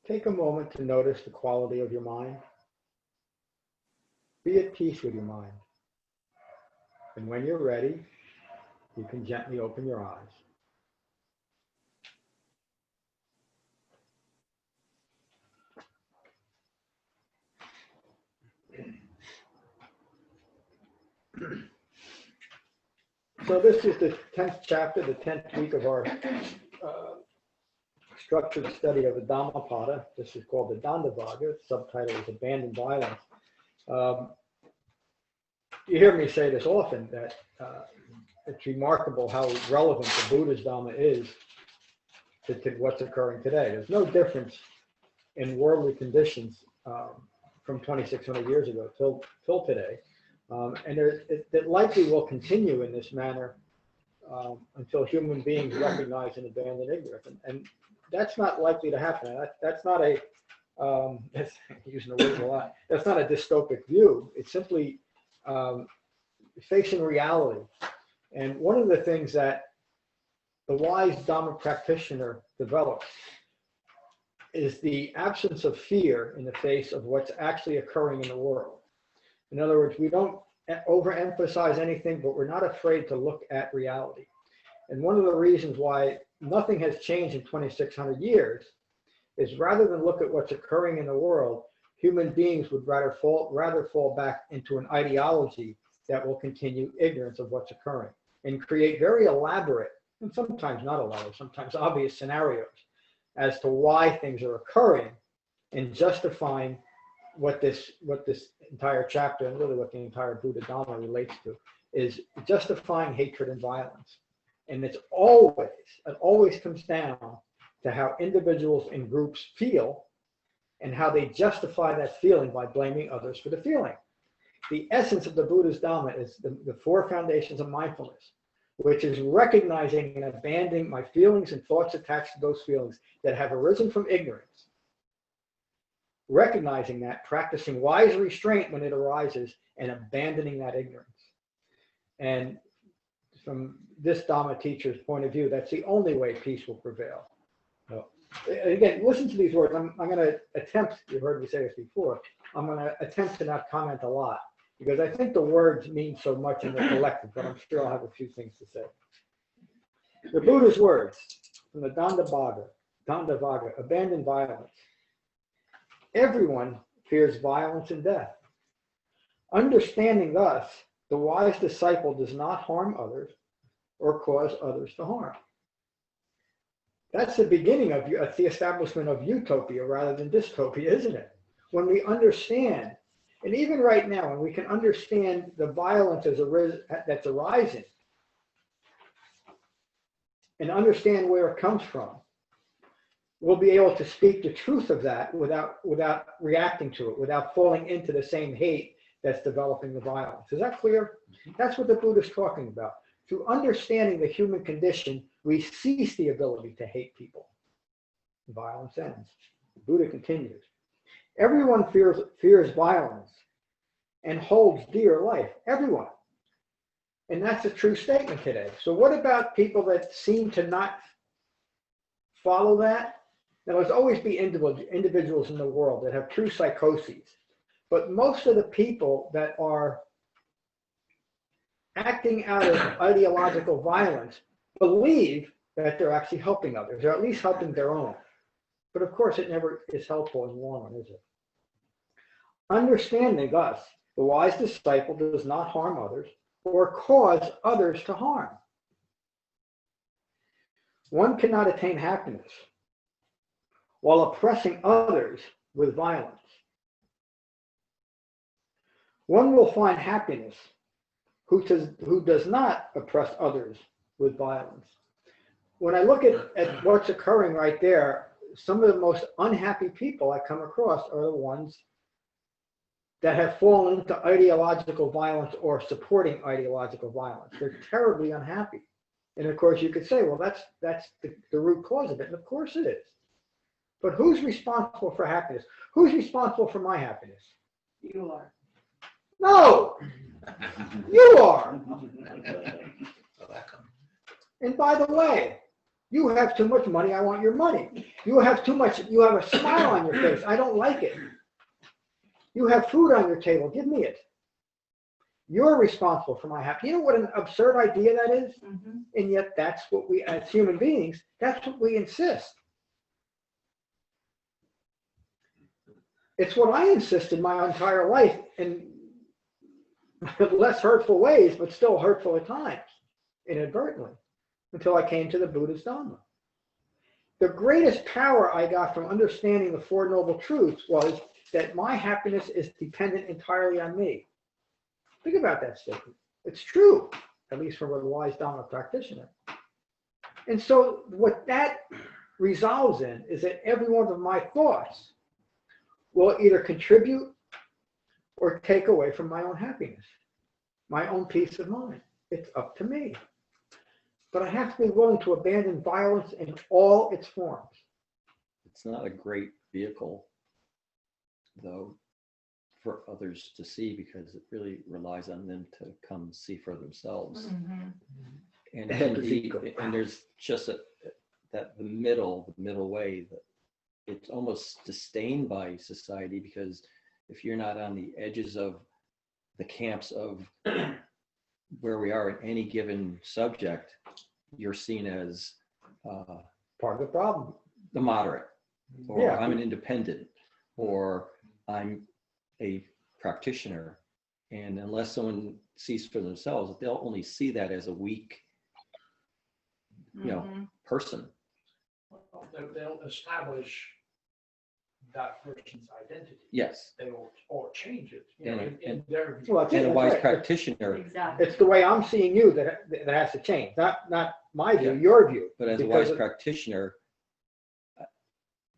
take a moment to notice the quality of your mind. Be at peace with your mind. And when you're ready, you can gently open your eyes. So this is the 10th chapter, the 10th week of our structured study of the Dhammapada. This is called the Dandavagga. The subtitle is Abandoned Violence. You hear me say this often, that it's remarkable how relevant the Buddha's Dhamma is to what's occurring today. There's no difference in worldly conditions from 2,600 years ago till today. And it likely will continue in this manner until human beings recognize and abandon ignorance. And that's not likely to happen. That's not a, that's using the word a lot, that's not a dystopic view. It's simply facing reality. And one of the things that the wise Dhamma practitioner develops is the absence of fear in the face of what's actually occurring in the world. In other words, we don't overemphasize anything, but we're not afraid to look at reality. And one of the reasons why nothing has changed in 2,600 years is rather than look at what's occurring in the world, human beings would rather fall back into an ideology that will continue ignorance of what's occurring and create very elaborate, and sometimes not elaborate, sometimes obvious scenarios as to why things are occurring, and justifying what this entire chapter, and really what the entire Buddha Dhamma relates to, is justifying hatred and violence. And it always comes down to how individuals and groups feel and how they justify that feeling by blaming others for the feeling. The essence of the Buddha's Dhamma is the four foundations of mindfulness, which is recognizing and abandoning my feelings and thoughts attached to those feelings that have arisen from ignorance. Recognizing that, practicing wise restraint when it arises, and abandoning that ignorance. And from this Dhamma teacher's point of view, that's the only way peace will prevail. So, again, listen to these words. I'm going to attempt, you heard me say this before, I'm going to attempt to not comment a lot, because I think the words mean so much in the collective, but I'm sure I'll have a few things to say. The Buddha's words from the Dandavagga, abandon violence. Everyone fears violence and death. Understanding thus, the wise disciple does not harm others or cause others to harm. That's the beginning of the establishment of utopia rather than dystopia, isn't it? When we understand, and even right now, when we can understand the violence that's arising and understand where it comes from, we'll be able to speak the truth of that without reacting to it, without falling into the same hate that's developing the violence. Is that clear? That's what the Buddha is talking about. Through understanding the human condition, we cease the ability to hate people. Violence ends. The Buddha continues. Everyone fears violence and holds dear life. Everyone. And that's a true statement today. So what about people that seem to not follow that? Now, there's always be individuals in the world that have true psychoses, but most of the people that are acting out of ideological violence believe that they're actually helping others, or at least helping their own. But of course, it never is helpful in the long run, is it? Understanding thus, the wise disciple does not harm others or cause others to harm. One cannot attain happiness while oppressing others with violence. One will find happiness who does not oppress others with violence. When I look at what's occurring right there, some of the most unhappy people I come across are the ones that have fallen into ideological violence or supporting ideological violence. They're terribly unhappy. And of course you could say, well, that's the root cause of it. And of course it is. But who's responsible for happiness? Who's responsible for my happiness? You are. No! You are! And by the way, You have too much money, I want your money. You have a smile on your face, I don't like it. You have food on your table, give me it. You're responsible for my happiness. You know what an absurd idea that is? Mm-hmm. And yet that's what we, as human beings, that's what we insist. It's what I insist in my entire life in less hurtful ways, but still hurtful at times, inadvertently, until I came to the Buddhist Dhamma. The greatest power I got from understanding the Four Noble Truths was that my happiness is dependent entirely on me. Think about that statement. It's true, at least from a wise Dhamma practitioner. And so what that resolves in is that every one of my thoughts will either contribute or take away from my own happiness, my own peace of mind. It's up to me. But I have to be willing to abandon violence in all its forms. It's not a great vehicle, though, for others to see, because it really relies on them to come see for themselves. Mm-hmm. And there's just the middle way that it's almost disdained by society, because if you're not on the edges of the camps of where we are in any given subject, you're seen as Part of the problem. the moderate, or Yeah. I'm an independent, or I'm a practitioner. And unless someone sees for themselves, they'll only see that as a weak, person. Well, they'll establish that person's identity. Yes. They will, or change it. And- In their view. Well, that's And a it, wise that's right. practitioner, Exactly. It's the way I'm seeing you that has to change, not my view, Yeah. your view. but as a Because wise practitioner,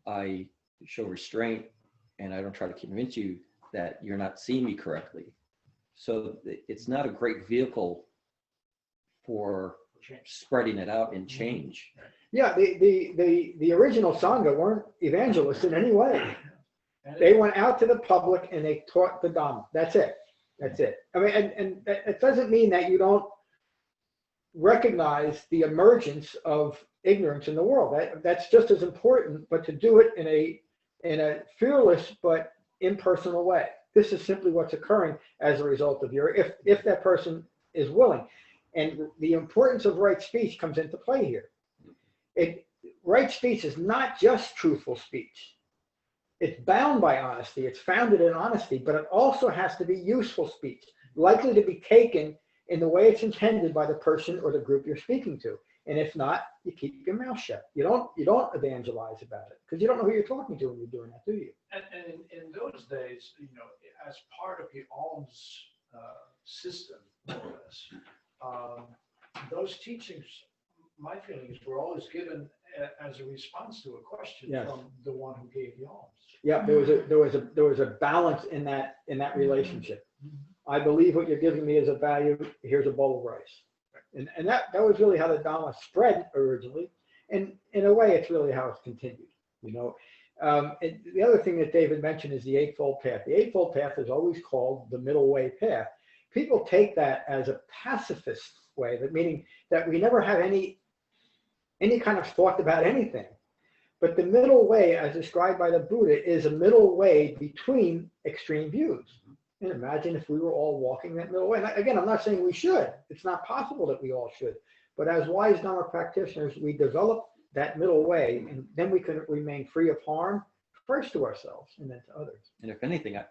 I show restraint, and I don't try to convince you that you're not seeing me correctly. So it's not a great vehicle for spreading it out and change. Yeah, the original Sangha weren't evangelists in any way. And They went out to the public and they taught the Dhamma. That's it. That's it. I mean, and it doesn't mean that you don't recognize the emergence of ignorance in the world. That's just as important, but to do it in a fearless but impersonal way. This is simply what's occurring as a result of if that person is willing. And the importance of right speech comes into play here. Right speech is not just truthful speech. It's bound by honesty. It's founded in honesty, but it also has to be useful speech, likely to be taken in the way it's intended by the person or the group you're speaking to. And if not, you keep your mouth shut. You don't evangelize about it, because you don't know who you're talking to when you're doing that, do you? And in those days, as part of the alms system, more or less, those teachings, my feelings, were always given as a response to a question Yes. from the one who gave the alms. Yeah, there was a balance in that relationship. I believe what you're giving me is a value. Here's a bowl of rice. And that was really how the Dhamma spread originally. And in a way, it's really how it's continued. And the other thing that David mentioned is the Eightfold Path. The Eightfold Path is always called the middle way path. People take that as a pacifist way, meaning that we never have any kind of thought about anything. But the middle way, as described by the Buddha, is a middle way between extreme views. And imagine if we were all walking that middle way. And again, I'm not saying we should. It's not possible that we all should. But as wise Dhamma practitioners, we develop that middle way, and then we can remain free of harm, first to ourselves and then to others. And if anything, I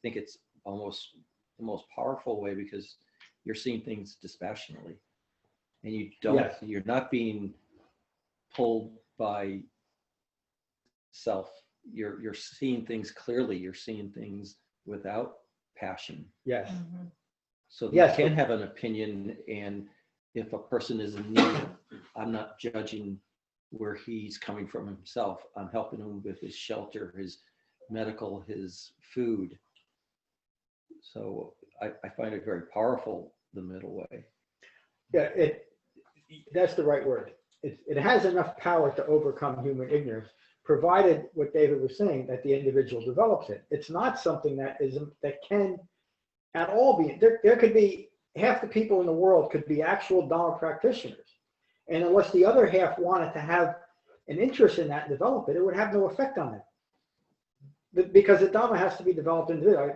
think it's almost the most powerful way, because you're seeing things dispassionately, and you're not being pulled by self. You're seeing things clearly. You're seeing things without passion. Yes. Mm-hmm. So Yes. you can have an opinion, and if a person is in need, I'm not judging where he's coming from himself. I'm helping him with his shelter, his medical, his food. So I find it very powerful, the middle way. Yeah, that's the right word. It has enough power to overcome human ignorance, provided what David was saying, that the individual develops it. It's not something that can at all be. There could be half the people in the world could be actual Dhamma practitioners, And unless the other half wanted to have an interest in that and develop it, it would have no effect on them. Because the Dhamma has to be developed individually.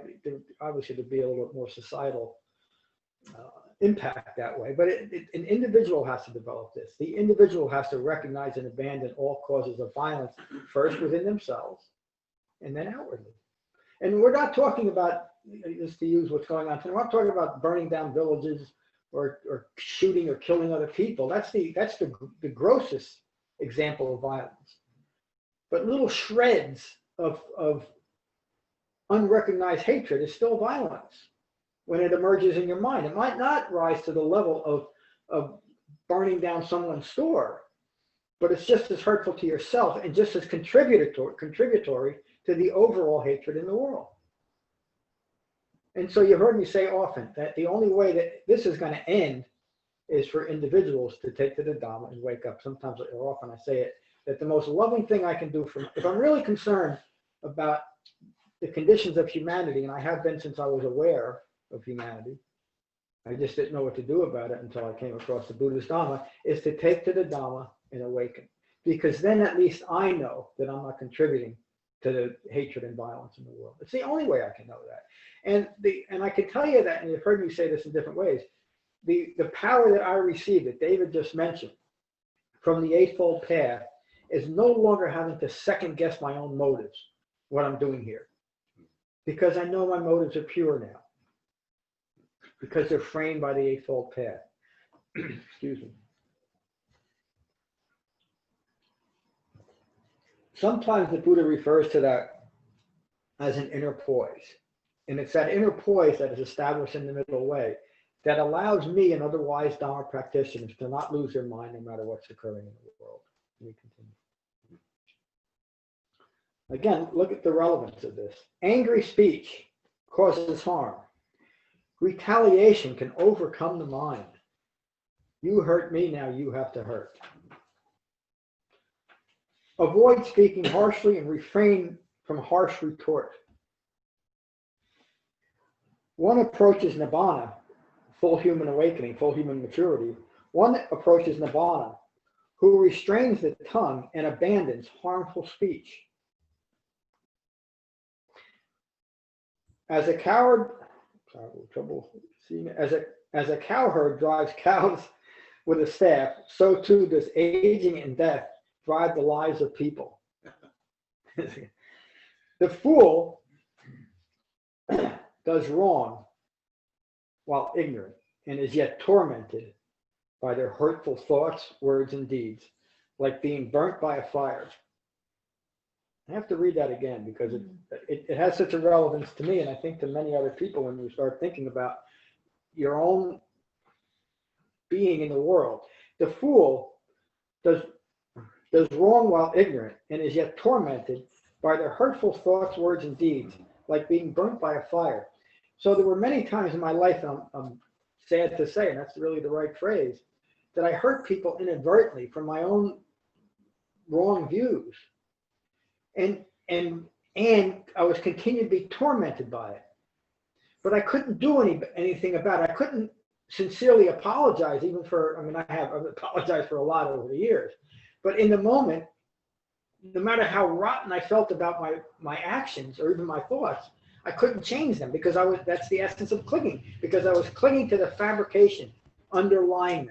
Obviously, there'd be a little bit more societal impact that way, but an individual has to develop this. The individual has to recognize and abandon all causes of violence, first within themselves and then outwardly. And we're not talking about, just to use what's going on today, we're not talking about burning down villages or shooting or killing other people. That's the grossest example of violence. But little shreds of unrecognized hatred is still violence when it emerges in your mind. It might not rise to the level of burning down someone's store, but it's just as hurtful to yourself and just as contributory to the overall hatred in the world. And so you heard me say often that the only way that this is going to end is for individuals to take to the Dhamma and wake up. Sometimes, or often I say it, that the most loving thing I can do if I'm really concerned about the conditions of humanity, and I have been since I was aware of humanity, I just didn't know what to do about it until I came across the Buddhist Dhamma, is to take to the Dhamma and awaken. Because then at least I know that I'm not contributing to the hatred and violence in the world. It's the only way I can know that. And I can tell you that, and you've heard me say this in different ways, the power that I received, that David just mentioned, from the Eightfold Path, is no longer having to second guess my own motives, what I'm doing here. Because I know my motives are pure now. Because they're framed by the Eightfold Path. Excuse me. Sometimes the Buddha refers to that as an inner poise. And it's that inner poise that is established in the middle way that allows me and other wise Dhamma practitioners to not lose their mind no matter what's occurring in the world. Let me continue. Again, look at the relevance of this. Angry speech causes harm. Retaliation can overcome the mind. You hurt me, now you have to hurt. Avoid speaking harshly and refrain from harsh retort. One approaches Nibbana, full human awakening, full human maturity. One approaches Nibbana, who restrains the tongue and abandons harmful speech. As a coward, as a cowherd drives cows with a staff, so too does aging and death drive the lives of people. The fool does wrong while ignorant and is yet tormented by their hurtful thoughts, words, and deeds, like being burnt by a fire. I have to read that again because it has such a relevance to me, and I think to many other people when you start thinking about your own being in the world. The fool does wrong while ignorant and is yet tormented by their hurtful thoughts, words, and deeds, like being burnt by a fire. So there were many times in my life, and I'm sad to say, and that's really the right phrase, that I hurt people inadvertently from my own wrong views. And I was continued to be tormented by it. But I couldn't do anything about it. I couldn't sincerely apologize, even for, I've apologized for a lot over the years. But in the moment, no matter how rotten I felt about my actions or even my thoughts, I couldn't change them because that's the essence of clinging, because I was clinging to the fabrication underlying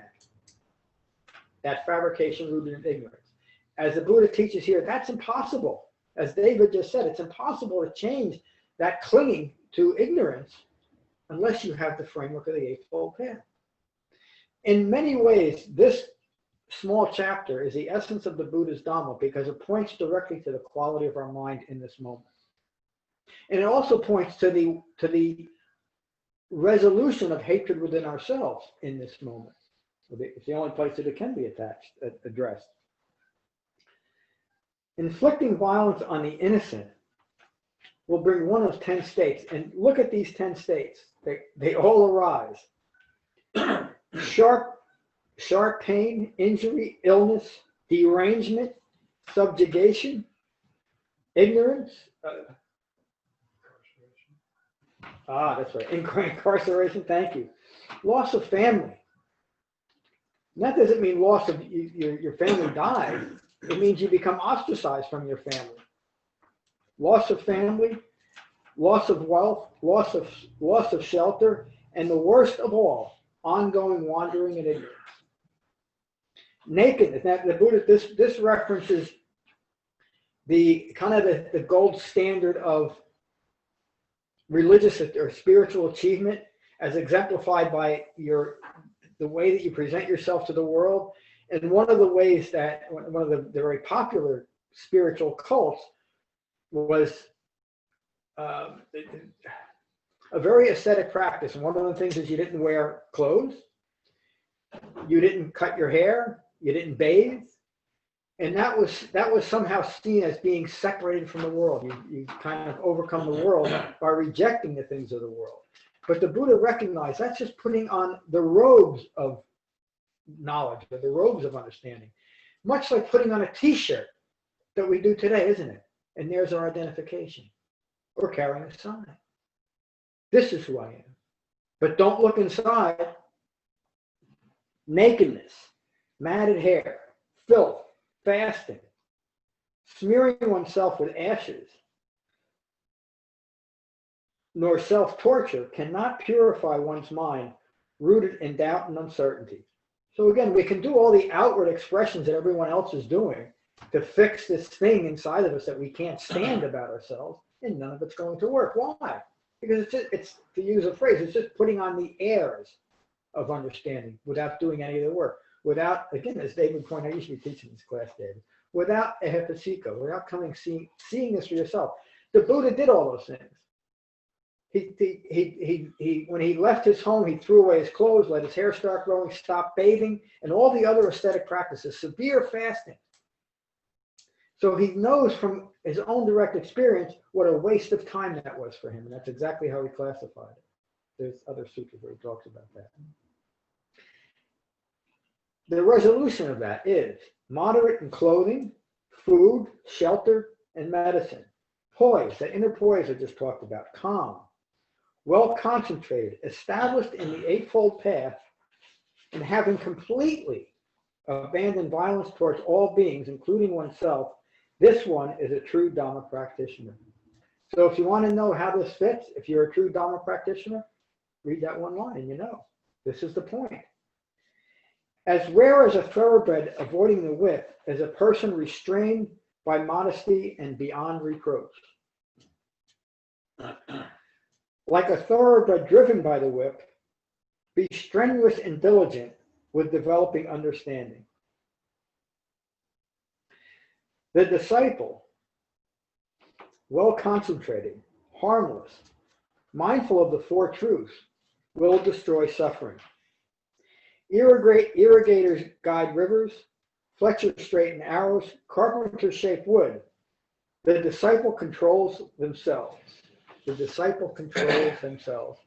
that fabrication rooted in ignorance. As the Buddha teaches here, that's impossible. As David just said, it's impossible to change that clinging to ignorance unless you have the framework of the Eightfold Path. In many ways, this small chapter is the essence of the Buddha's Dhamma because it points directly to the quality of our mind in this moment. And it also points to the resolution of hatred within ourselves in this moment. It's the only place that it can be addressed. Inflicting violence on the innocent will bring one of 10 states. And look at these 10 states. They all arise. Sharp pain, injury, illness, derangement, subjugation, ignorance. That's right. Incarceration, thank you. Loss of family, And that doesn't mean loss of your family dies. It means you become ostracized from your family. Loss of family, loss of wealth, loss of shelter, and the worst of all, ongoing wandering and ignorance. Nakedness. Now, the Buddha, this references the kind of the gold standard of religious or spiritual achievement as exemplified by the way that you present yourself to the world. And one of the ways that one of the very popular spiritual cults was a very ascetic practice. And one of the things is you didn't wear clothes, you didn't cut your hair, you didn't bathe, and that was somehow seen as being separated from the world. You kind of overcome the world by rejecting the things of the world. But the Buddha recognized that's just putting on the robes of knowledge, or the robes of understanding, much like putting on a T-shirt that we do today, isn't it? And there's our identification, or carrying a sign. This is who I am. But don't look inside. Nakedness, matted hair, filth, fasting, smearing oneself with ashes, nor self-torture cannot purify one's mind rooted in doubt and uncertainty. So again, we can do all the outward expressions that everyone else is doing to fix this thing inside of us that we can't stand about ourselves, and none of it's going to work. Why? Because it's to use a phrase, it's just putting on the airs of understanding without doing any of the work. Without, again, as David pointed out, you should be teaching this class, David, without a hipasiko, without seeing this for yourself. The Buddha did all those things. He when he left his home, he threw away his clothes, let his hair start growing, stopped bathing, and all the other ascetic practices, severe fasting. So he knows from his own direct experience what a waste of time that was for him, and that's exactly how he classified it. There's other sutras where he talks about that. The resolution of that is moderate in clothing, food, shelter, and medicine. Poise, that inner poise I just talked about, calm, well concentrated, established in the Eightfold Path, and having completely abandoned violence towards all beings, including oneself. This one is a true Dhamma practitioner. So if you want to know how this fits, if you're a true Dhamma practitioner, read that one line and you know. This is the point. As rare as a thoroughbred avoiding the whip is a person restrained by modesty and beyond reproach. Like a thoroughbred driven by the whip, be strenuous and diligent with developing understanding. The disciple, well concentrated, harmless, mindful of the four truths, will destroy suffering. Irrigators guide rivers, fletchers straighten arrows, carpenters shape wood. The disciple controls themselves. The disciple controls themselves.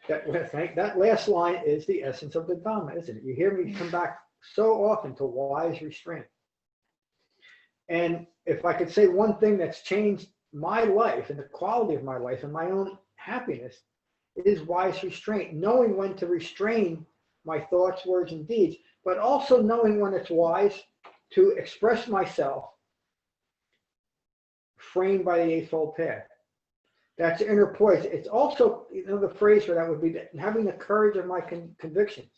That last line is the essence of the Dhamma, isn't it? You hear me come back so often to wise restraint. And if I could say one thing that's changed my life and the quality of my life and my own happiness, it is wise restraint, knowing when to restrain my thoughts, words, and deeds, but also knowing when it's wise to express myself framed by the Eightfold Path. That's inner poise. It's also, the phrase for that would be having the courage of my convictions.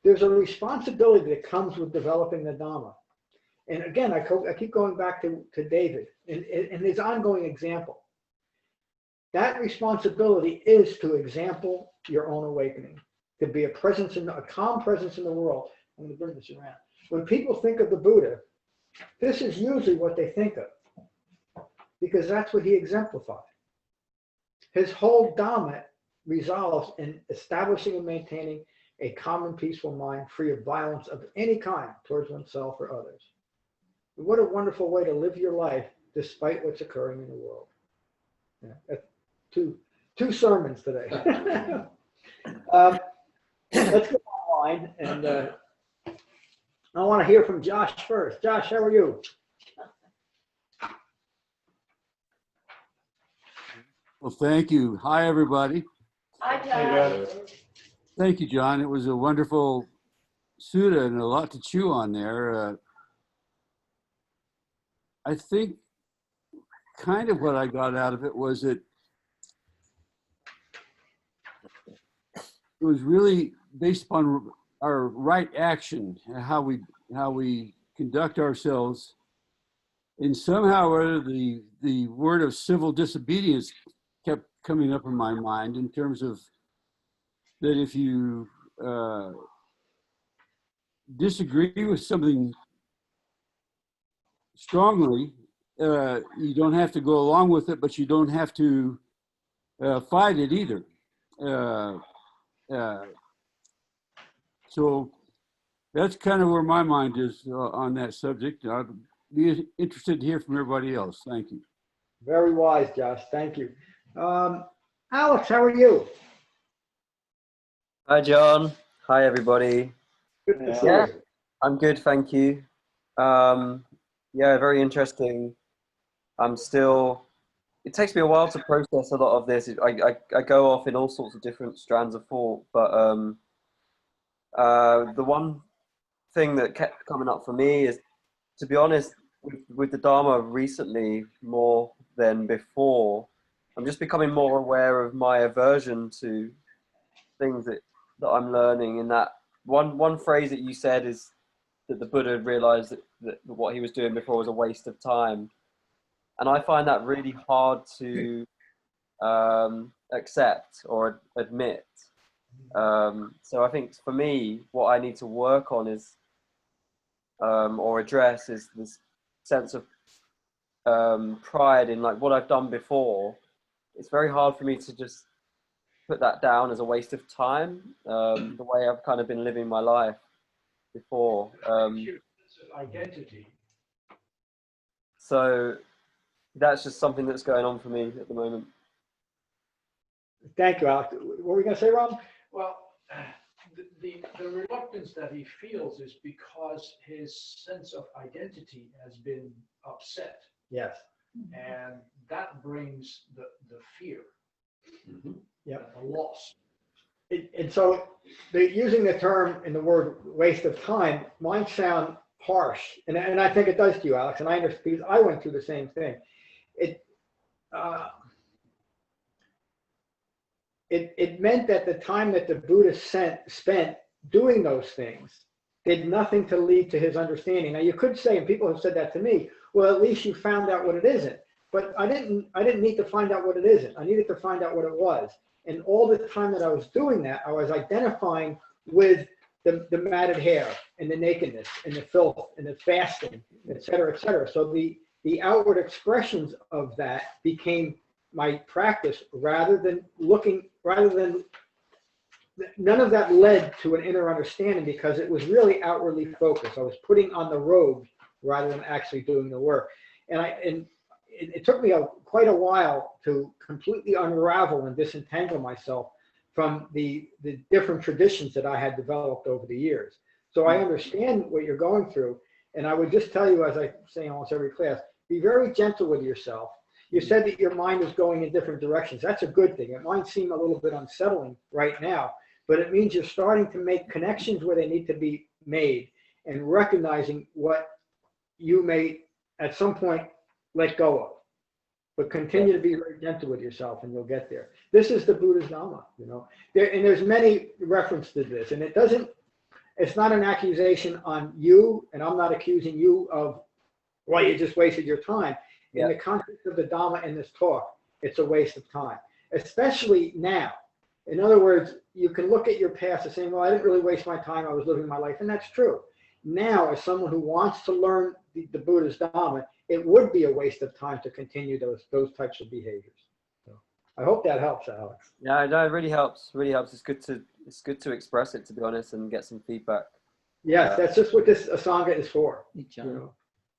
There's a responsibility that comes with developing the Dhamma. And again, I keep going back to David and his ongoing example. That responsibility is to example your own awakening, to be a calm presence in the world. I'm going to bring this around. When people think of the Buddha, this is usually what they think of, because that's what he exemplified. His whole Dhamma resolves in establishing and maintaining a calm and peaceful mind, free of violence of any kind towards oneself or others. What a wonderful way to live your life despite what's occurring in the world. Yeah, that's two sermons today. Let's go online, and I want to hear from Josh first. Josh, how are you? Well, thank you. Hi, everybody. Hi, Josh. Thank you, John. It was a wonderful sutta and a lot to chew on there. I think kind of what I got out of it was that it was really based upon our right action, how we conduct ourselves. And somehow or other, the word of civil disobedience kept coming up in my mind, in terms of that if you disagree with something strongly, you don't have to go along with it, but you don't have to fight it either. So that's kind of where my mind is on that subject. I'd be interested to hear from everybody else. Thank you. Very wise, Josh. Thank you. Alex, how are you? Hi, John. Hi, everybody. Good to see Yeah, you. I'm good, thank you. Yeah, very interesting. It takes me a while to process a lot of this. I go off in all sorts of different strands of thought, but the one thing that kept coming up for me is, to be honest, with the Dharma recently, more than before, I'm just becoming more aware of my aversion to things that I'm learning. And that one phrase that you said is that the Buddha realized that what he was doing before was a waste of time. And I find that really hard to accept or admit. So I think for me, what I need to work on is, or address, is this sense of pride in like what I've done before. It's very hard for me to just put that down as a waste of time, the way I've kind of been living my life before. Identity. So that's just something that's going on for me at the moment. Thank you, Alex. What were we going to say, Ron? Well, the reluctance that he feels is because his sense of identity has been upset. Yes. And that brings the fear. Yeah. The loss. And so using the term and the word waste of time might sound harsh. And I think it does to you, Alex. And I understand, because I went through the same thing. It meant that the time that the Buddha spent doing those things did nothing to lead to his understanding. Now you could say, and people have said that to me, well, at least you found out what it isn't. But I didn't need to find out what it isn't. I needed to find out what it was. And all the time that I was doing that, I was identifying with the matted hair and the nakedness and the filth and the fasting, et cetera, et cetera. So the outward expressions of that became my practice, rather than none of that led to an inner understanding, because it was really outwardly focused. I was putting on the robe rather than actually doing the work. And it took me quite a while to completely unravel and disentangle myself from the different traditions that I had developed over the years. So I understand what you're going through. And I would just tell you, as I say in almost every class, be very gentle with yourself. You said that your mind is going in different directions. That's a good thing. It might seem a little bit unsettling right now, but it means you're starting to make connections where they need to be made, and recognizing what you may at some point let go of. But continue to be very gentle with yourself, and you'll get there. This is the Buddha's Dhamma, you know. There's many references to this, and it's not an accusation on you, and I'm not accusing you of, well, you just wasted your time. In the context of the Dhamma in this talk, it's a waste of time, especially now. In other words, you can look at your past and say, well, I didn't really waste my time, I was living my life, and that's true. Now, as someone who wants to learn the Buddha's Dhamma, it would be a waste of time to continue those types of behaviors. So I hope that helps, Alex. Yeah, no, it really helps. Really helps. It's good to express it, to be honest, and get some feedback. Yes, that's just what this Sangha is for. Hey, John, You know?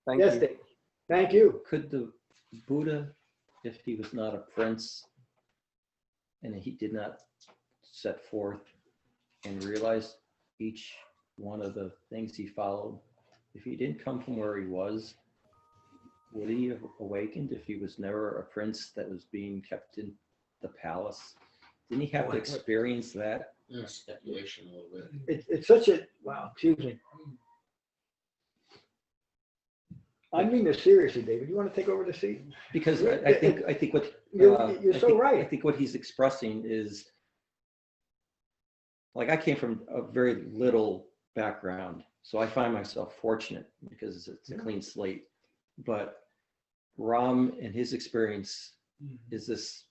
Thank Yes, you. Dave. Thank you. could the Buddha, if he was not a prince and he did not set forth and realize each one of the things he followed, if he didn't come from where he was, would he have awakened if he was never a prince that was being kept in the palace? Didn't he have to experience that Yeah, speculation a little bit. It's such a, wow, excuse me. I mean this seriously, David. You want to take over the seat? Because I think what You're so right. I think what he's expressing is, like, I came from a very little background, so I find myself fortunate because it's a clean slate. But Ram and his experience is this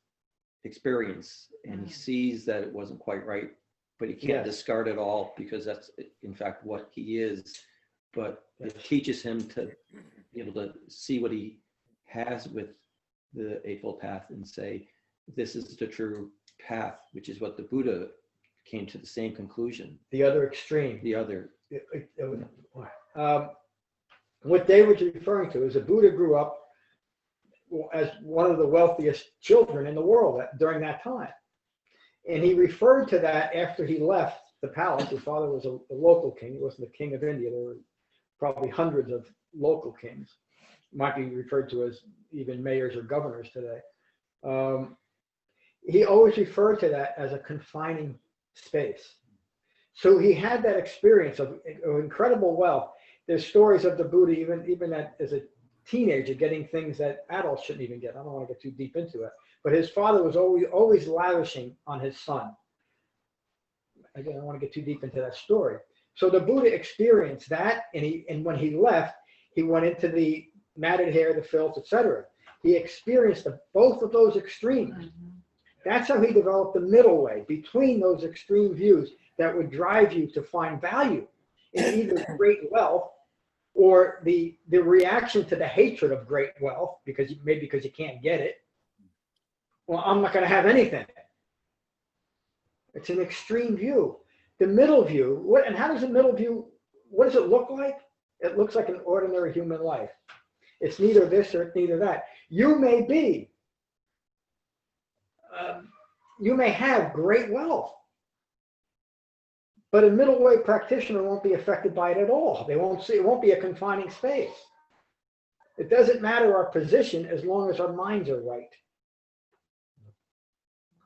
experience, and he sees that it wasn't quite right, but he can't discard it all because that's in fact what he is. But it teaches him to be able to see what he has with the Eightfold Path and say, this is the true path, which is what the Buddha came to the same conclusion. The other extreme. The other. What David's referring to is the Buddha grew up as one of the wealthiest children in the world during that time. And he referred to that after he left the palace. His father was a local king. He wasn't the king of India. There were probably hundreds of local kings. Might be referred to as even mayors or governors today. He always referred to that as a confining space. So he had that experience of incredible wealth. There's stories of the Buddha, even as a teenager, getting things that adults shouldn't even get. I don't want to get too deep into it. But his father was always lavishing on his son. Again, I don't want to get too deep into that story. So the Buddha experienced that, and when he left, he went into the matted hair, the filth, etc. He experienced both of those extremes. That's how he developed the middle way between those extreme views that would drive you to find value in either great wealth or the reaction to the hatred of great wealth, because you can't get it. Well, I'm not going to have anything. It's an extreme view. The middle view, and how does the middle view, what does it look like? It looks like an ordinary human life. It's neither this or neither that. You may have great wealth, but a middle way practitioner won't be affected by it at all. They won't see, it won't be a confining space. It doesn't matter our position as long as our minds are right.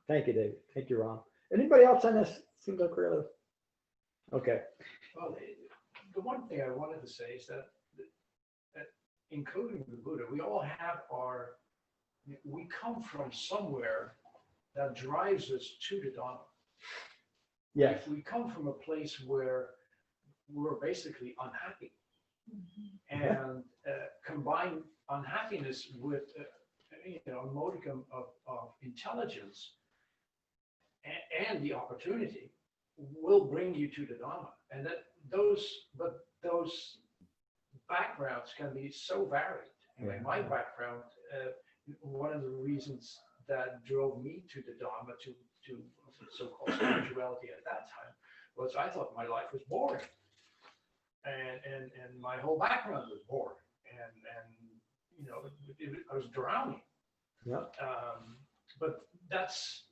Thank you, David. Thank you, Ron. Anybody else on this? Seems like really. Okay. Well, the one thing I wanted to say is that including the Buddha, we all have we come from somewhere that drives us to the Dhamma. Yes. If we come from a place where we're basically unhappy, and combine unhappiness with a modicum of intelligence and the opportunity, will bring you to the Dhamma. And those backgrounds can be so varied. And my background, one of the reasons that drove me to the Dhamma, to so-called spirituality at that time, was I thought my life was boring, and my whole background was boring, and I was drowning. Yeah. But that's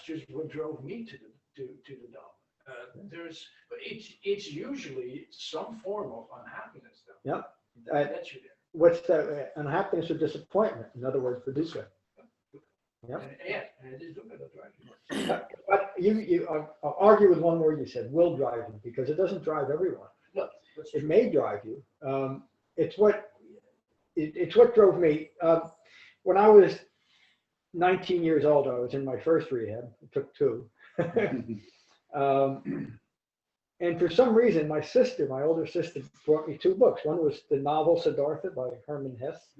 just what drove me to the Dhamma. It's usually some form of unhappiness, though. Yeah. That gets you there. What's that? Unhappiness or disappointment? In other words, for dukkha. Yeah. And it is dukkha that drives you. But I'll argue with one word you said, will drive you, because it doesn't drive everyone. No, it may drive you. It's what drove me. When I was 19 years old, I was in my first rehab. It took 2. And for some reason, my older sister, brought me 2 books. One was the novel Siddhartha by Hermann Hesse,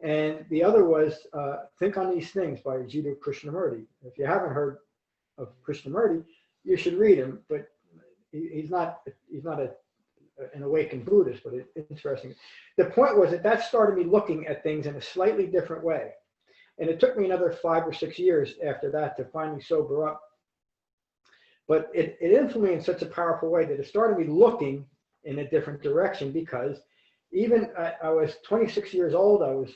and the other was Think on These Things by Jiddu Krishnamurti. If you haven't heard of Krishnamurti, you should read him. But he's not an awakened Buddhist, but it's interesting. The point was that started me looking at things in a slightly different way. And it took me another 5 or 6 years after that to finally sober up. But it influenced me in such a powerful way that it started me looking in a different direction, because even I was 26 years old, I was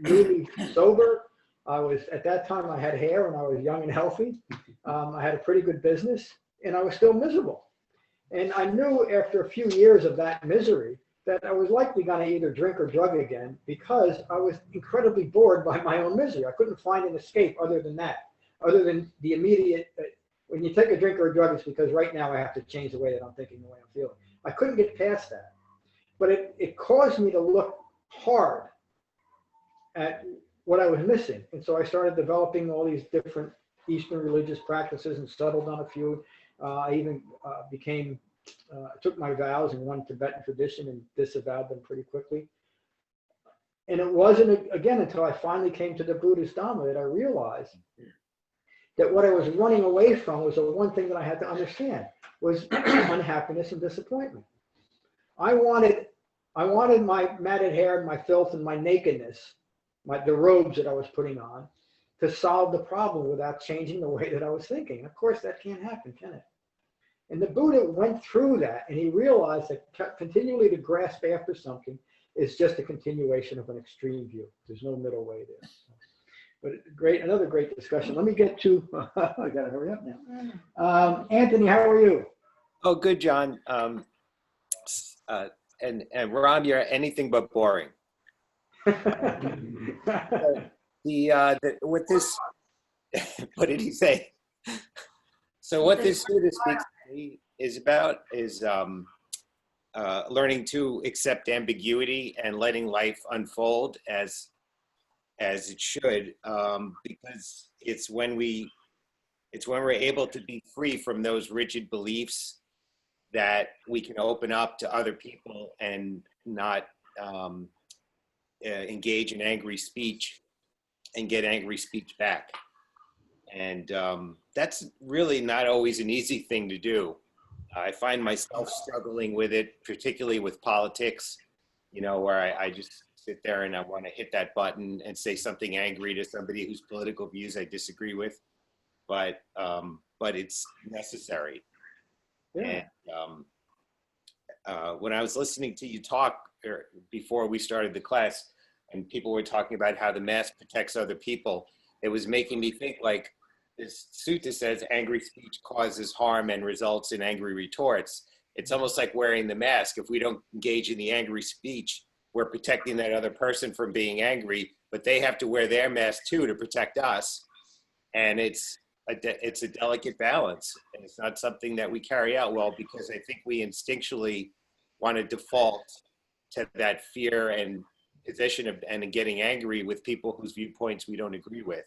really sober. At that time, I had hair and I was young and healthy. I had a pretty good business, and I was still miserable. And I knew after a few years of that misery that I was likely going to either drink or drug again, because I was incredibly bored by my own misery. I couldn't find an escape other than that, other than the immediate when you take a drink or a drug, it's because right now I have to change the way that I'm thinking, the way I'm feeling. I couldn't get past that. But it caused me to look hard at what I was missing. And so I started developing all these different Eastern religious practices and settled on a few. I even took my vows in one Tibetan tradition and disavowed them pretty quickly. And it wasn't, again, until I finally came to the Buddhist Dhamma that I realized that what I was running away from was the one thing that I had to understand, was unhappiness and disappointment. I wanted my matted hair, my filth, and my nakedness, the robes that I was putting on, to solve the problem without changing the way that I was thinking. Of course, that can't happen, can it? And the Buddha went through that, and he realized that continually to grasp after something is just a continuation of an extreme view. There's no middle way there. But another great discussion. Let me get to, I gotta hurry up now. Anthony, how are you? Oh, good, John. And Ram, you're anything but boring. What this, what did he say? So what this Buddha speaks to me is about is learning to accept ambiguity and letting life unfold as it should, because it's when we're able to be free from those rigid beliefs that we can open up to other people and not engage in angry speech and get angry speech back. And that's really not always an easy thing to do. I find myself struggling with it, particularly with politics, where I just sit there and I want to hit that button and say something angry to somebody whose political views I disagree with, but it's necessary. Yeah. And when I was listening to you talk before we started the class, and people were talking about how the mask protects other people, it was making me think, like, this sutta says angry speech causes harm and results in angry retorts. It's almost like wearing the mask. If we don't engage in the angry speech, we're protecting that other person from being angry, but they have to wear their mask too to protect us. And it's a delicate balance, and it's not something that we carry out well, because I think we instinctually want to default to that fear and position and getting angry with people whose viewpoints we don't agree with.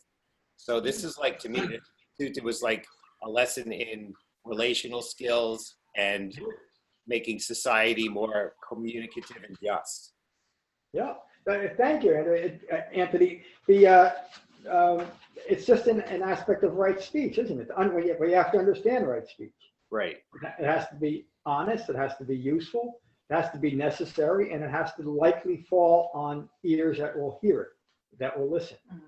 So this is, like, to me, it was like a lesson in relational skills and making society more communicative and just. Yeah, thank you, Anthony. It's just an aspect of right speech, isn't it? Where you have to understand right speech. Right. It has to be honest, it has to be useful, it has to be necessary, and it has to likely fall on ears that will hear it, that will listen. Mm-hmm.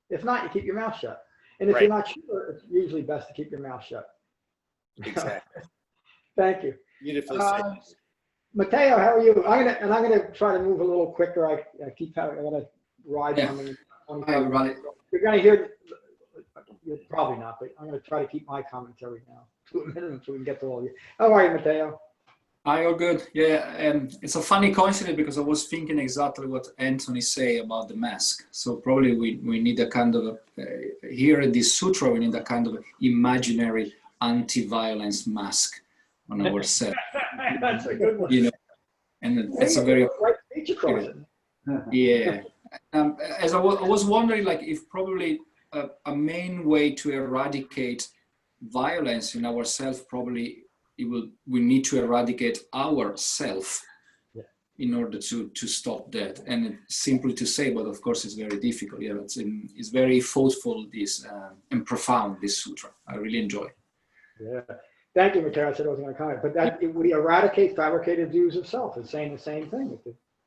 If not, you keep your mouth shut. And if you're not sure, it's usually best to keep your mouth shut. Exactly. Thank you. Beautifully said. Mateo, how are you? I'm gonna try to move a little quicker. I keep having, I'm gonna ride on. Hi, everybody. You're gonna hear, you're probably not, but I'm gonna try to keep my commentary now to a minimum so we can get to all of you. How are you, Mateo? Hi, all good. Yeah, it's a funny coincidence because I was thinking exactly what Anthony say about the mask. So probably we need a kind of, here in this sutra, we need a kind of imaginary anti-violence mask on ourselves. That's a good one. And that's a very... Right speech across it. Yeah. As I was wondering, like, if probably a main way to eradicate violence in ourselves, probably we need to eradicate ourselves in order to stop that. And it's simply to say, but of course it's very difficult. Yeah, it's very thoughtful, this and profound, this sutra. I really enjoy. Yeah. Thank you, Mateo. I said I was going to comment, but that we eradicate fabricated views of self. It's saying the same thing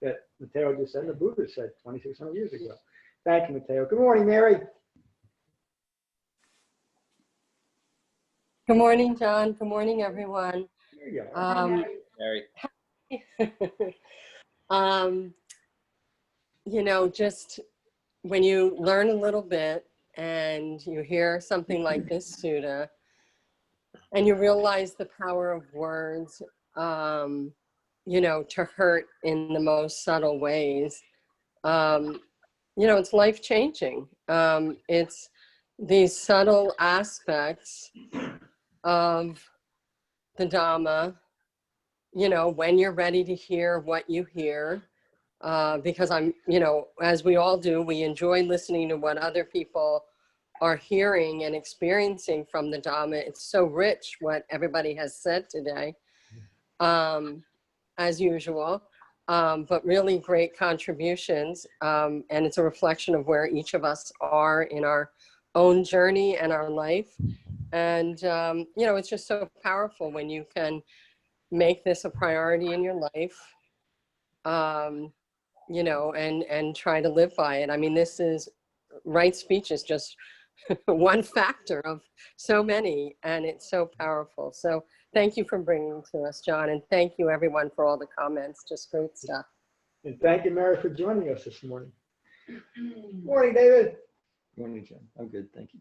that Mateo just said, the Buddha said 2,600 years ago. Thank you, Mateo. Good morning, Mary. Good morning, John. Good morning, everyone. There you go. Mary. Just when you learn a little bit and you hear something like this sutta, and you realize the power of words, to hurt in the most subtle ways, it's life-changing. It's these subtle aspects of the Dhamma, you know, when you're ready to hear what you hear, because I'm, you know, as we all do, we enjoy listening to what other people are hearing and experiencing from the Dhamma. It's so rich what everybody has said today, as usual, but really great contributions. And it's a reflection of where each of us are in our own journey and our life. And, you know, it's just so powerful when you can make this a priority in your life, you know, and try to live by it. I mean, this is, right speech is just one factor of so many, and it's so powerful. So thank you for bringing it to us, John, and thank you everyone for all the comments. Just great stuff. And thank you, Mary, for joining us this morning. Morning, David. Morning, John. I'm good, thank you.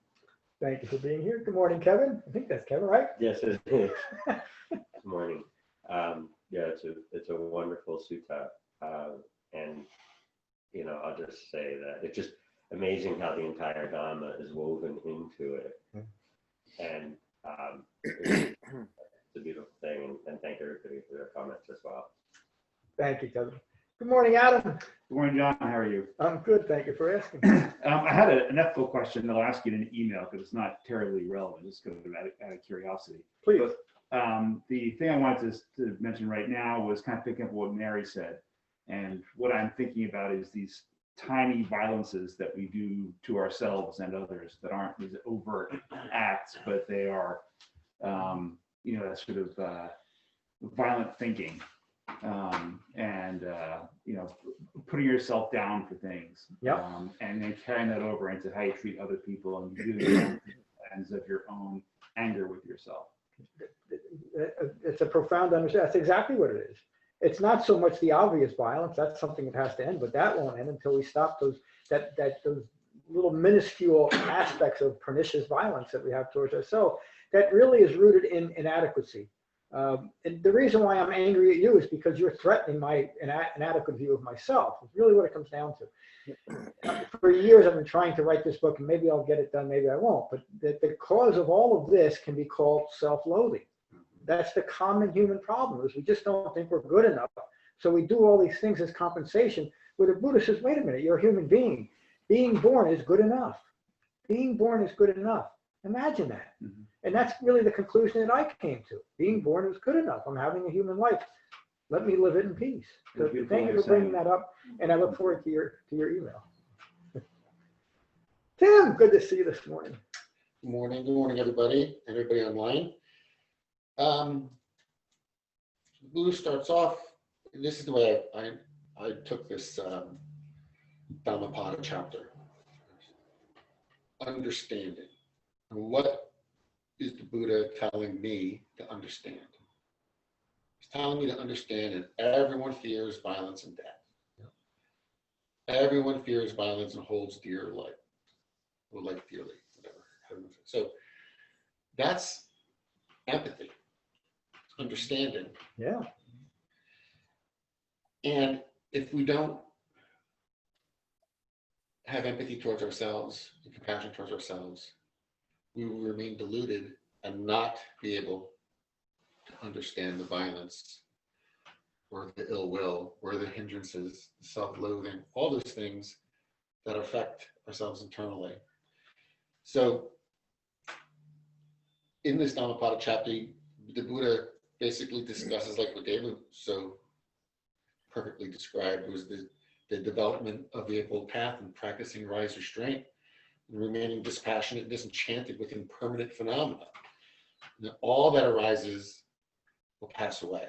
Thank you for being here. Good morning, Kevin. I think that's Kevin, right? Yes, it is. Good morning. Yeah, it's a wonderful sutta, and you know, I'll just say that it's just amazing how the entire Dhamma is woven into it, and it's a beautiful thing. And thank everybody for their comments as well. Thank you, Kevin. Good morning, Adam. Good morning, John. How are you? I'm good. Thank you for asking. I had an ethical question that I'll ask you in an email because it's not terribly relevant. Just out of curiosity. Please. But, the thing I wanted to mention right now was kind of picking up what Mary said. And what I'm thinking about is these tiny violences that we do to ourselves and others that aren't these overt acts, but they are, you know, that sort of violent thinking. You know, putting yourself down for things, and then carrying that over into how you treat other people and doing ends of your own anger with yourself. It's a profound understanding. That's exactly what it is. It's not so much the obvious violence. That's something that has to end, but that won't end until we stop those little minuscule aspects of pernicious violence that we have towards ourselves. That really is rooted in inadequacy. And the reason why I'm angry at you is because you're threatening my inadequate view of myself. It's really what it comes down to. For years, I've been trying to write this book, and maybe I'll get it done, maybe I won't. But the cause of all of this can be called self-loathing. That's the common human problem, is we just don't think we're good enough. So we do all these things as compensation, where the Buddha says, wait a minute, you're a human being. Being born is good enough. Being born is good enough. Imagine that. And that's really the conclusion that I came to. Being born is good enough. I'm having a human life. Let me live it in peace. So thank you for bringing that up, and I look forward to your email. Tim, good to see you this morning. Good morning, everybody online. Blue starts off, and this is the way I took this Dhammapada chapter. Understanding. What is the Buddha telling me to understand? He's telling me to understand that everyone fears violence and death. Everyone fears violence and holds dear life, or life dearly, whatever. So that's empathy, understanding. Yeah. And if we don't have empathy towards ourselves and compassion towards ourselves, we will remain deluded and not be able to understand the violence or the ill will or the hindrances, the self-loathing, all those things that affect ourselves internally. So in this Dhammapada chapter, the Buddha basically discusses, like what David so perfectly described, was the development of the Eightfold Path and practicing wise restraint, and remaining dispassionate, disenchanted with impermanent phenomena. And all that arises will pass away.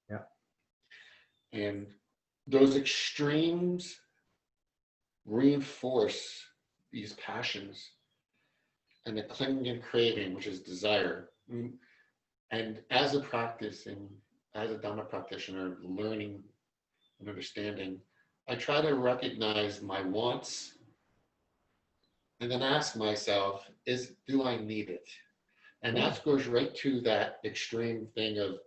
Yeah. And those extremes reinforce these passions and the clinging and craving, which is desire. And as a practice and as a Dhamma practitioner, learning and understanding, I try to recognize my wants and then ask myself, do I need it? And that goes right to that extreme thing of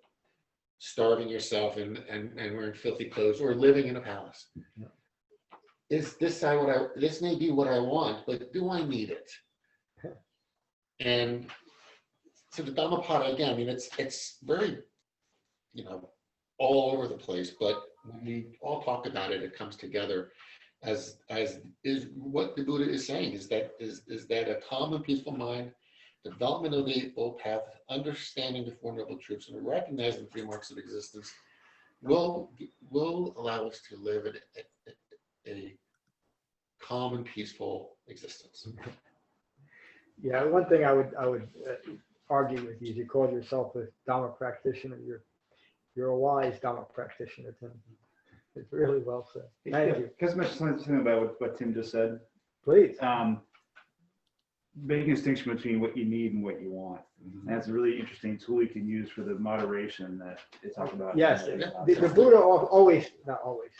starving yourself and wearing filthy clothes or living in a palace. Yeah. Is this this may be what I want, but do I need it? And to the Dhammapada again, I mean, it's very, all over the place, but when we all talk about it, it comes together as is what the Buddha is saying, is that a calm and peaceful mind, development of the Eightfold Path, understanding the Four Noble Truths, and recognizing the three marks of existence will allow us to live a calm and peaceful existence. Yeah, one thing I would argue with you is you call yourself a Dhamma practitioner. You're a wise Dhamma practitioner, Tim. It's really well said. Thank you. Can I mention something about what Tim just said? Please. Making a distinction between what you need and what you want. And that's a really interesting tool you can use for the moderation that they talk about. Yes, the Buddha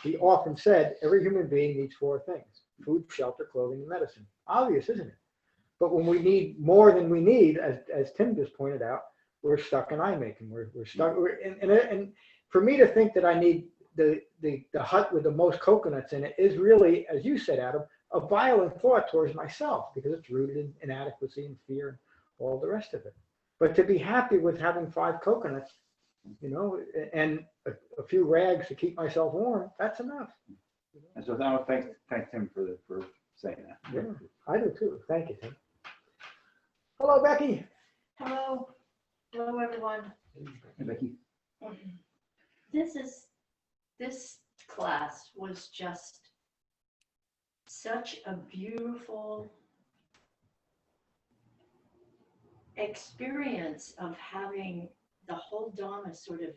he often said every human being needs four things: food, shelter, clothing, and medicine. Obvious, isn't it? But when we need more than we need, as Tim just pointed out, we're stuck in eye-making. We're stuck. And for me to think that I need the hut with the most coconuts in it is really, as you said, Adam, a violent thought towards myself, because it's rooted in inadequacy and fear and all the rest of it. But to be happy with having 5 coconuts, and a few rags to keep myself warm, that's enough. And so I want to thank Tim for saying that. Yeah, I do too. Thank you, Tim. Hello, Becky. Hello. Hello, everyone. Hey, Becky. This class was just such a beautiful experience of having the whole Dhamma sort of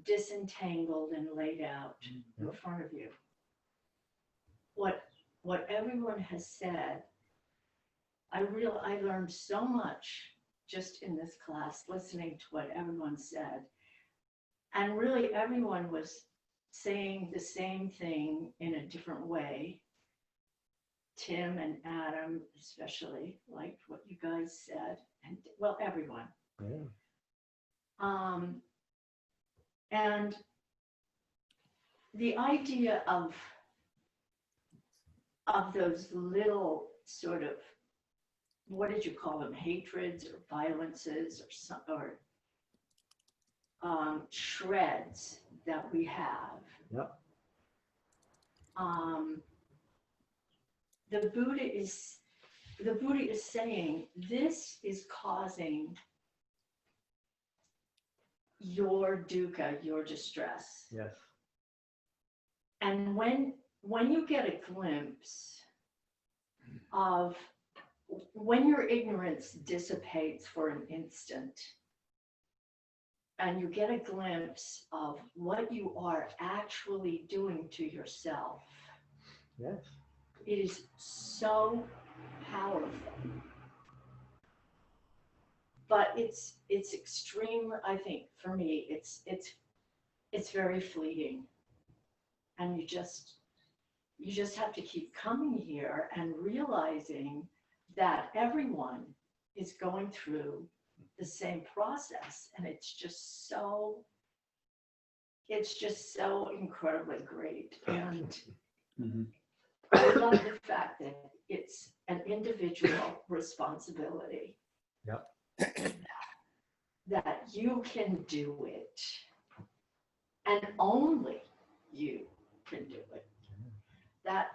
disentangled and laid out in front of you. What everyone has said, I learned so much just in this class, listening to what everyone said. And really everyone was saying the same thing in a different way. Tim and Adam especially liked what you guys said, and well, everyone. Yeah. And the idea of those little sort of, what did you call them, hatreds or violences or shreds that we have. Yep. The Buddha is saying this is causing your dukkha, your distress. Yes. And when you get a glimpse of when your ignorance dissipates for an instant, and you get a glimpse of what you are actually doing to yourself, Yes. it is so powerful. But it's extreme, I think, for me, it's very fleeting. And you just have to keep coming here and realizing that everyone is going through the same process, and it's just so incredibly great. And I love the fact that it's an individual responsibility. Yep. That you can do it, and only you can do it. That,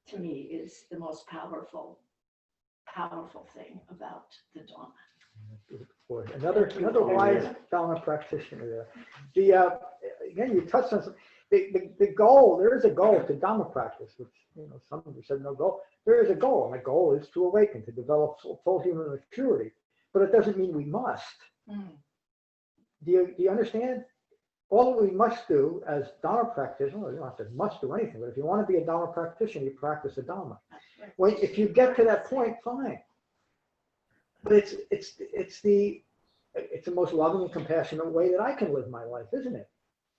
to me, is the most powerful thing about the Dhamma. Boy, another wise Dhamma practitioner there. Again, you touched on some, the goal. There is a goal to Dhamma practice, which some of you said no goal. There is a goal, and the goal is to awaken, to develop full human maturity. But it doesn't mean we must. Do you understand? All that we must do as Dhamma practitioners, well, you don't have to must do anything, but if you want to be a Dhamma practitioner, you practice the Dhamma. If you get to that point, fine. But it's the most loving and compassionate way that I can live my life, isn't it?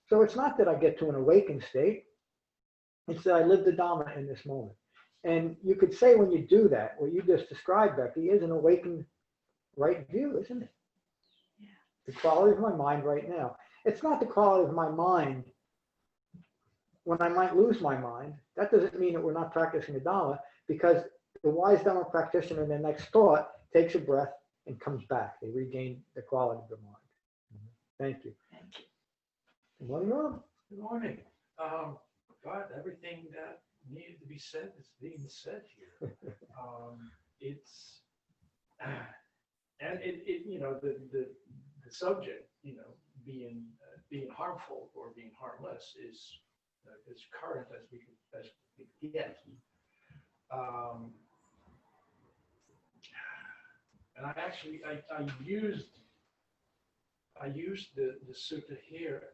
So it's not that I get to an awakened state. It's that I live the Dhamma in this moment. And you could say when you do that, what you just described, Becky, is an awakened right view, isn't it? Yeah. The quality of my mind right now. It's not the quality of my mind when I might lose my mind. That doesn't mean that we're not practicing the Dhamma, because the wise Dhamma practitioner in the next thought takes a breath and comes back. They regain the quality of the mind. Thank you. Thank you. Good morning, Rob. Good morning. God, everything that needed to be said is being said here. It's and it you know the subject, you know, being harmful or being harmless is as current as we get. And I used the sutta here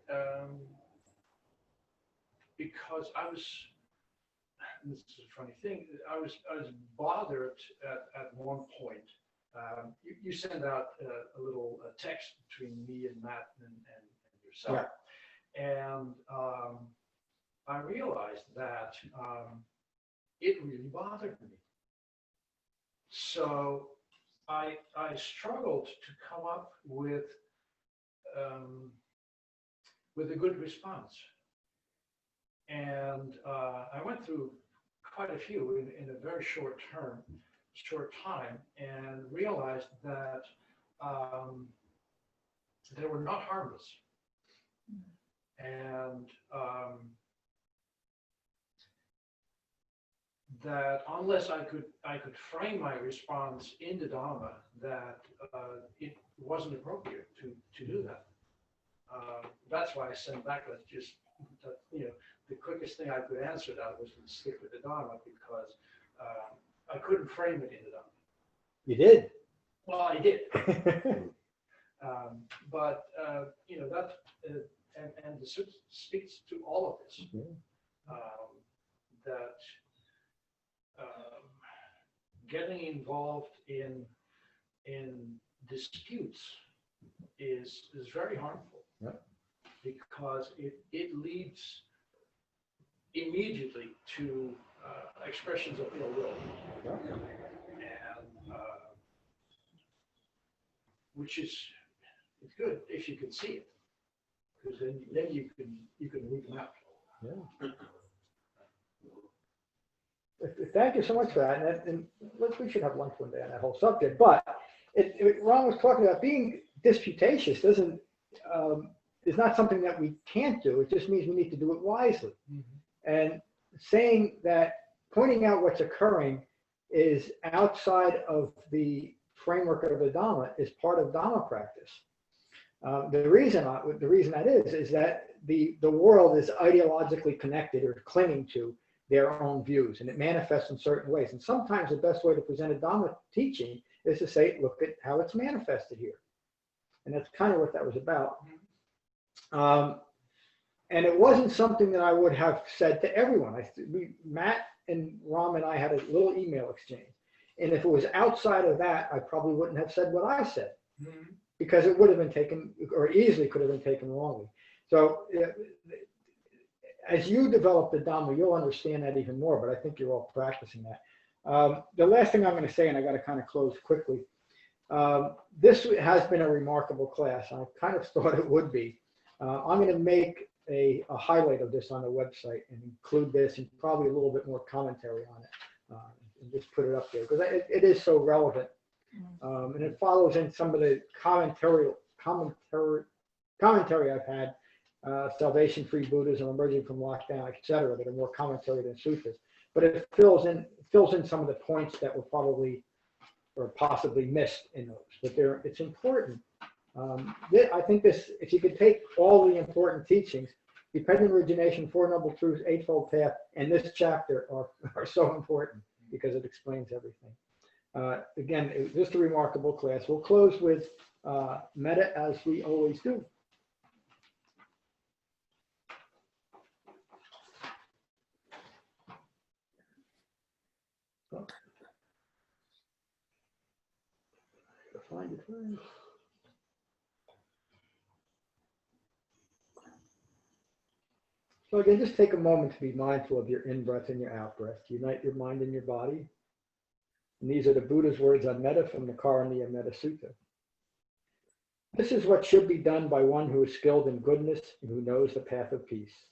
because this is a funny thing, I was bothered at one point. You send out a little text between me and Matt and yourself. Yeah. And I realized that it really bothered me. So I struggled to come up with a good response. And I went through quite a few in a very short time, and realized that they were not harmless. And that unless I could frame my response in the Dhamma, that it wasn't appropriate to do that. That's why I sent back, the quickest thing I could answer that was to stick with the Dhamma, because I couldn't frame it in the Dhamma. You did? Well, I did. But that and the Sutta speaks to all of this. That getting involved in disputes is very harmful. Yep. Because it leads immediately to expressions of ill will. Yep. And which is it's good if you can see it, because then you can root them out. Yeah. Thank you so much for that. And we should have lunch one day on that whole subject. But Ron was talking about being disputatious is not something that we can't do. It just means we need to do it wisely. Mm-hmm. And saying that pointing out what's occurring is outside of the framework of the Dhamma is part of Dhamma practice. The reason that is that the world is ideologically connected or clinging to their own views, and it manifests in certain ways. And sometimes the best way to present a Dhamma teaching is to say, look at how it's manifested here. And that's kind of what that was about. And it wasn't something that I would have said to everyone. Matt and Ram and I had a little email exchange. And if it was outside of that, I probably wouldn't have said what I said, because it would have been taken, or easily could have been taken wrongly. So as you develop the Dhamma, you'll understand that even more, but I think you're all practicing that. The last thing I'm going to say, and I got to kind of close quickly, this has been a remarkable class. I kind of thought it would be. I'm going to make a highlight of this on the website and include this and probably a little bit more commentary on it, and just put it up there, because it is so relevant. And it follows in some of the commentary I've had, Salvation-Free Buddhism, Emerging from Lockdown, etc., that are more commentary than sutras. But it fills in some of the points that were probably or possibly missed in those. But it's important. I think if you could take all the important teachings, dependent origination, Four Noble Truths, Eightfold Path, and this chapter are so important because it explains everything. Again, it was just a remarkable class. We'll close with Metta, as we always do. Find it first. So again, just take a moment to be mindful of your in-breath and your out-breath. Unite your mind and your body. And these are the Buddha's words on Metta from the Karaniya Metta Sutta. This is what should be done by one who is skilled in goodness and who knows the path of peace.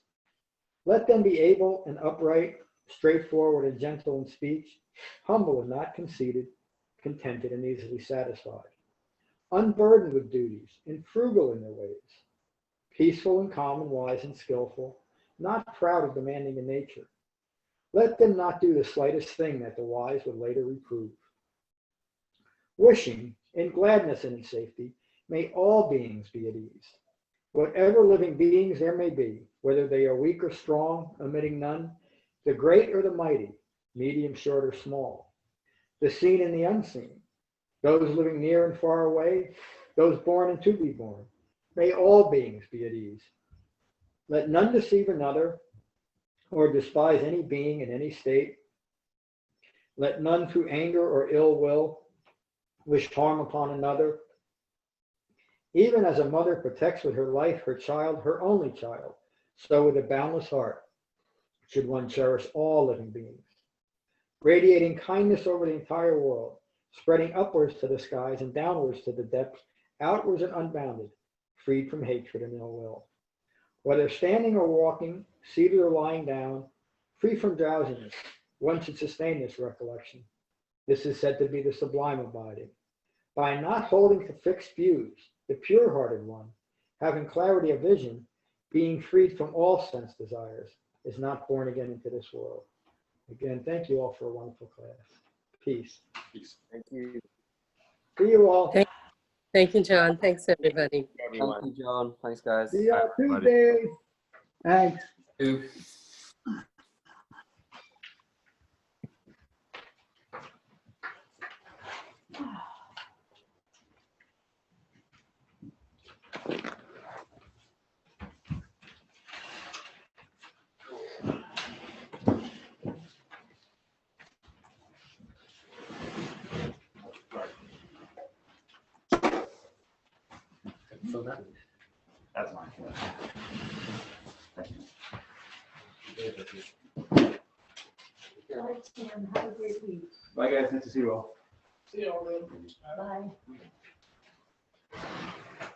Let them be able and upright, straightforward and gentle in speech, humble and not conceited, contented and easily satisfied. unburdened with duties, and frugal in their ways, peaceful and calm and wise and skillful, not proud or demanding in nature. Let them not do the slightest thing that the wise would later reprove. Wishing, in gladness and in safety, may all beings be at ease. Whatever living beings there may be, whether they are weak or strong, omitting none, the great or the mighty, medium, short, or small, the seen and the unseen, those living near and far away, those born and to be born, may all beings be at ease. Let none deceive another or despise any being in any state. Let none through anger or ill will wish harm upon another. Even as a mother protects with her life her child, her only child, so with a boundless heart should one cherish all living beings, radiating kindness over the entire world, spreading upwards to the skies and downwards to the depths, outwards and unbounded, freed from hatred and ill will. Whether standing or walking, seated or lying down, free from drowsiness, one should sustain this recollection. This is said to be the sublime abiding. By not holding to fixed views, the pure-hearted one, having clarity of vision, being freed from all sense desires, is not born again into this world. Again, thank you all for a wonderful class. Peace. Peace. Thank you. See you all. Thank you, John. Thanks, everybody. Everyone. Thank you, John. Thanks, guys. See you Bye, everybody. Tuesday. Thanks. You. So that's mine. Thank you. Bye, Tim. Have a great week. Bye, guys. Nice to see you all. See you all. Bye.